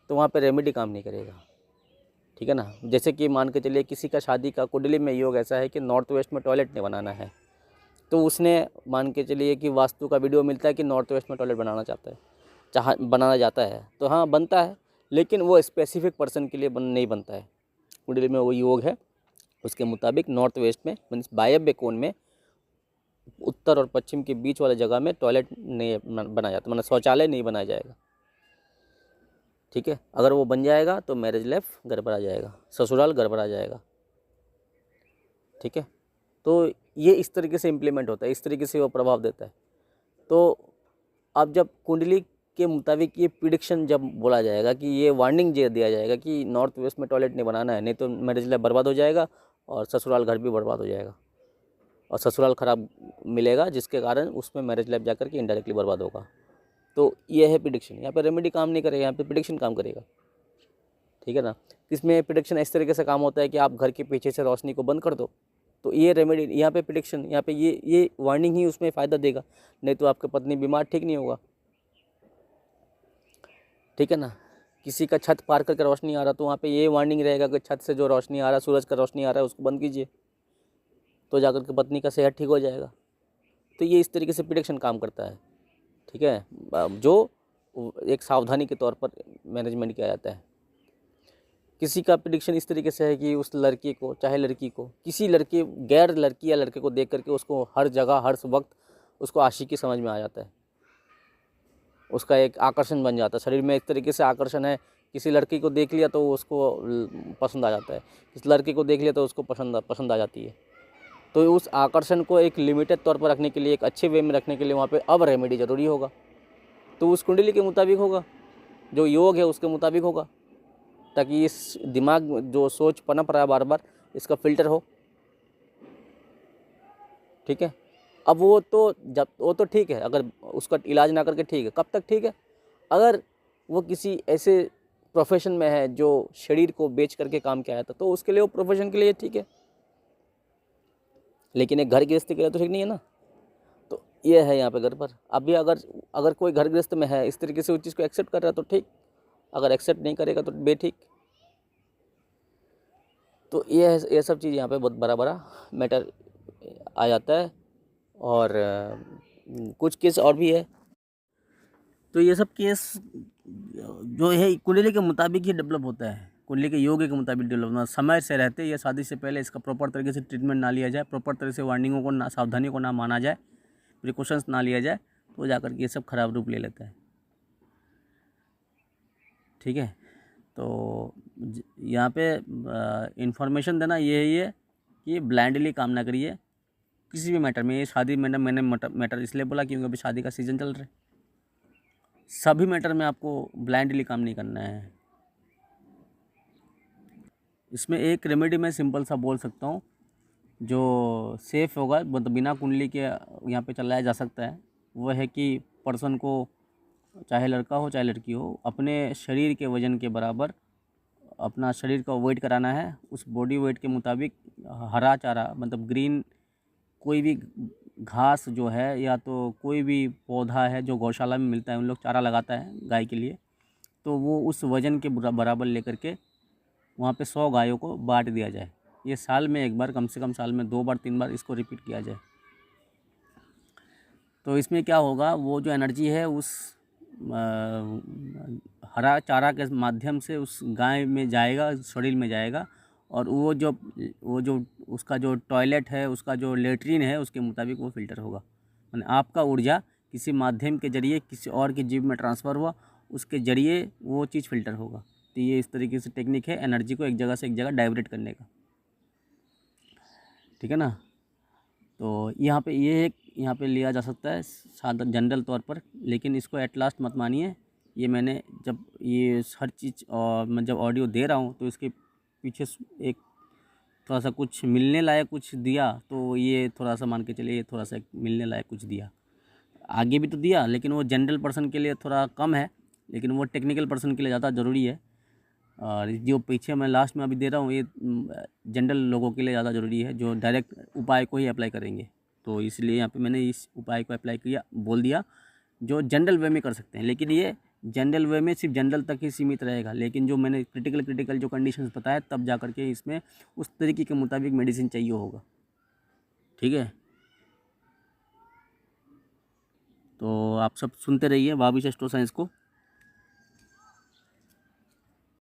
तो वहाँ पे रेमेडी काम नहीं करेगा, ठीक है ना। जैसे कि मान के चलिए किसी का शादी का कुंडली में योग ऐसा है कि नॉर्थ वेस्ट में टॉयलेट नहीं बनाना है, तो उसने मान के चलिए कि वास्तु का वीडियो मिलता है कि नॉर्थ वेस्ट में टॉयलेट बनाना चाहता है, बनाना जाता है, तो हाँ बनता है, लेकिन वो स्पेसिफिक पर्सन के लिए नहीं बनता है। कुंडली में वो योग है, उसके मुताबिक नॉर्थ वेस्ट में मीन्स वायव्य कोण में उत्तर और पश्चिम के बीच वाले जगह में टॉयलेट नहीं बनाया जाता, मतलब शौचालय नहीं बनाया जाएगा, ठीक है। अगर वो बन जाएगा तो मैरिज लाइफ गड़बड़ा जाएगा, ससुराल गड़बड़ा जाएगा, ठीक है। तो ये इस तरीके से इम्प्लीमेंट होता है, इस तरीके से वो प्रभाव देता है। तो अब जब कुंडली के मुताबिक ये प्रिडिक्शन जब बोला जाएगा कि ये वार्निंग दिया जाएगा कि नॉर्थ वेस्ट में टॉयलेट नहीं बनाना है, नहीं तो मैरिज लाइफ बर्बाद हो जाएगा और ससुराल घर भी बर्बाद हो जाएगा और ससुराल ख़राब मिलेगा, जिसके कारण उसमें मैरिज लाइफ जाकर के इनडायरेक्टली बर्बाद होगा। तो ये है प्रिडिक्शन। यहाँ पे रेमेडी काम नहीं करेगा, यहाँ पे प्रिडिक्शन काम करेगा, ठीक है ना। इसमें प्रिडिक्शन इस तरीके से काम होता है कि आप घर के पीछे से रोशनी को बंद कर दो, तो ये रेमेडी, यहाँ पे प्रिडिक्शन, यहाँ पे ये वार्निंग ही उसमें फ़ायदा देगा, नहीं तो आपकी पत्नी बीमार ठीक नहीं होगा, ठीक है ना। किसी का छत पार करके रोशनी आ रहा तो वहाँ पे ये वार्निंग रहेगा कि छत से जो रोशनी आ रहा है, सूरज का रोशनी आ रहा है, उसको बंद कीजिए, तो जाकर के पत्नी का सेहत ठीक हो जाएगा। तो ये इस तरीके से प्रिडिक्शन काम करता है, ठीक है, जो एक सावधानी के तौर पर मैनेजमेंट किया जाता है। किसी का प्रिडिक्शन इस तरीके से है कि उस लड़की को, चाहे लड़की को, किसी लड़के, गैर लड़की या लड़के को देख करके उसको हर जगह हर वक्त उसको आशिकी समझ में आ जाता है, उसका एक आकर्षण बन जाता है, शरीर में एक तरीके से आकर्षण है। किसी लड़की को देख लिया तो उसको पसंद आ जाता है, किसी लड़के को देख लिया तो उसको पसंद आ जाती है। तो उस आकर्षण को एक लिमिटेड तौर पर रखने के लिए, एक अच्छे वे में रखने के लिए वहाँ पे अब रेमेडी ज़रूरी होगा, तो उस कुंडली के मुताबिक होगा, जो योग है उसके मुताबिक होगा, ताकि इस दिमाग में जो सोच पनप रहा है बार बार, इसका फिल्टर हो, ठीक है। अब वो तो ठीक है, अगर उसका इलाज ना करके ठीक है, कब तक ठीक है, अगर वो किसी ऐसे प्रोफेशन में है जो शरीर को बेच करके काम किया जाता, तो उसके लिए, वो प्रोफेशन के लिए ठीक है, लेकिन एक घर गृहस्थी के लिए तो ठीक नहीं है ना। तो ये है यहाँ पे घर पर। अभी अगर कोई घर गृहस्थ में है, इस तरीके से उस चीज़ को एक्सेप्ट कर रहा है तो ठीक, अगर एक्सेप्ट नहीं करेगा तो बेठीक। तो ये सब चीज़ यहाँ पे बहुत बड़ा मैटर आ जाता है। और कुछ केस और भी है, तो ये सब केस जो है कुंडली के मुताबिक ही डेवलप होता है, कुंडली के योग के मुताबिक डेवलप होना। समय से रहते या शादी से पहले इसका प्रॉपर तरीके से ट्रीटमेंट ना लिया जाए, प्रॉपर तरह से वार्निंगों को ना, सावधानियों को ना माना जाए, प्रिकॉशंस ना लिया जाए, तो जाकर के ये सब खराब रूप ले लेता है, ठीक है। तो यहाँ पे इंफॉर्मेशन देना ये है कि ब्लाइंडली काम ना करिए किसी भी मैटर में। ये शादी मैंने मैटर इसलिए बोला क्योंकि अभी शादी का सीज़न चल रहा है। सभी मैटर में आपको ब्लाइंडली काम नहीं करना है। इसमें एक रेमेडी मैं सिंपल सा बोल सकता हूँ जो सेफ़ होगा, मतलब बिना कुंडली के यहाँ पे चलाया जा सकता है। वह है कि पर्सन को, चाहे लड़का हो चाहे लड़की हो, अपने शरीर के वज़न के बराबर अपना शरीर का वेट कराना है। उस बॉडी वेट के मुताबिक हरा चारा, मतलब ग्रीन कोई भी घास जो है, या तो कोई भी पौधा है जो गौशाला में मिलता है, उन लोग चारा लगाता है गाय के लिए, तो वो उस वज़न के बराबर लेकर के वहाँ पे 100 गायों को बांट दिया जाए। ये साल में एक बार, कम से कम साल में 2 बार 3 बार इसको रिपीट किया जाए। तो इसमें क्या होगा, वो जो एनर्जी है उस हरा चारा के माध्यम से उस गाय में जाएगा, शरीर में जाएगा, और वो जो उसका जो टॉयलेट है, उसका जो लेटरिन है, उसके मुताबिक वो फिल्टर होगा। यानी आपका ऊर्जा किसी माध्यम के जरिए किसी और के जीव में ट्रांसफ़र हुआ, उसके ज़रिए वो चीज़ फिल्टर होगा। तो ये इस तरीके से टेक्निक है एनर्जी को एक जगह से एक जगह डाइवर्ट करने का, ठीक है ना। तो यहाँ पे लिया जा सकता है साधारण जनरल तौर पर, लेकिन इसको एट लास्ट मत मानिए। ये मैंने जब ये हर चीज़ और मैं जब ऑडियो दे रहा हूँ तो इसके पीछे एक थोड़ा सा कुछ मिलने लायक कुछ दिया, तो ये थोड़ा सा मान के चलिए, ये थोड़ा सा मिलने लायक कुछ दिया। आगे भी तो दिया, लेकिन वो जनरल पर्सन के लिए थोड़ा कम है, लेकिन वो टेक्निकल पर्सन के लिए ज़्यादा ज़रूरी है। और जो पीछे मैं लास्ट में अभी दे रहा हूँ ये जनरल लोगों के लिए ज़्यादा ज़रूरी है, जो डायरेक्ट उपाय को ही अप्लाई करेंगे। तो इसलिए यहाँ पे मैंने इस उपाय को अप्लाई किया, बोल दिया, जो जनरल वे में कर सकते हैं। लेकिन ये जनरल वे में सिर्फ जनरल तक ही सीमित रहेगा, लेकिन जो मैंने क्रिटिकल जो कंडीशंस बताया तब जा करके इसमें उस तरीके के मुताबिक मेडिसिन चाहिए होगा। ठीक है, तो आप सब सुनते रहिए वाविश एस्ट्रो साइंस को।